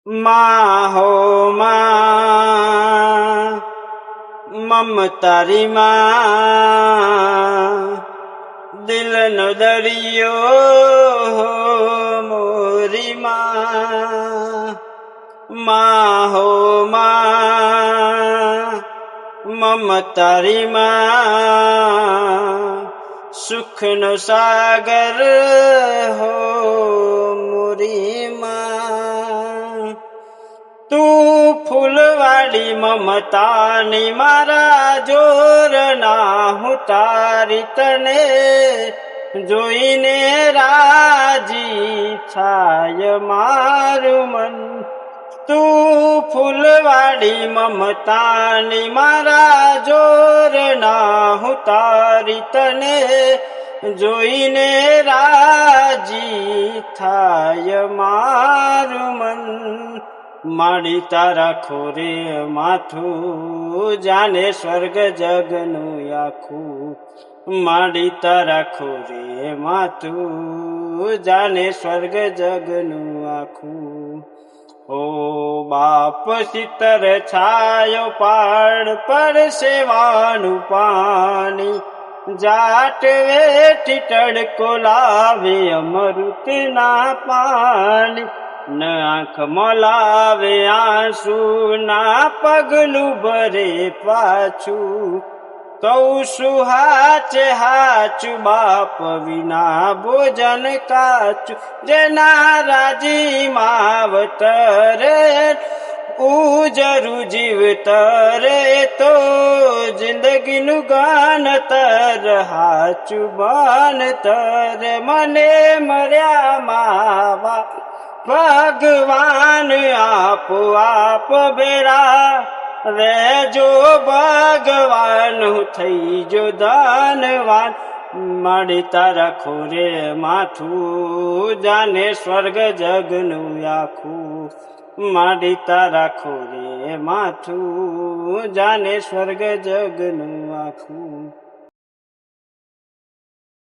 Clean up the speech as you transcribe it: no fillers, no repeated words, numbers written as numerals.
માં હો માં, મમતારી માં, દિલનો દરિયો મોરી માં. માં હો માં, મમતારી માં, સુખનો સાગર હો મોરી માં. તું ફૂલવાળી મમતાની મારા જોરના, હું તારી તને જોઈને રાજી થાય મારું મન. તું ફૂલવાળી મમતાની મારા જોરના, હું તારી તને જોઈને રાજી થાય મારું મન. માડી તારા ખોરે માથું, જાને સ્વર્ગ જગનું આખું. માડી તારા ખોરે માથું, જાને સ્વર્ગ જગનું આખું. ઓ બાપ સિતર છાયો પાડ પર સેવાનું પાણી, જાટ વેઠી તડકો લાવે અમૃતના પાણી. ન આંખ મોલાવે આંસુ, ના પગલું ભરે પાછું. કઉ છું હાચે હાચું, બાપ વિના ભોજન કાચું. જેના રાજી માવતરે ઉજરું જીવતરે, તો જિંદગીનું ગાનતર હાચું બનતર. મને મળ્યા માવા ભગવાન, આપો આપ બેરા રેજો ભગવાન, હું થઈ જો ધનવાન. માડી તારા ખોરે માથું, જાને સ્વર્ગ જગનું આખું. માડી તારા ખોરે માથું, જાને સ્વર્ગ જગનું આખું.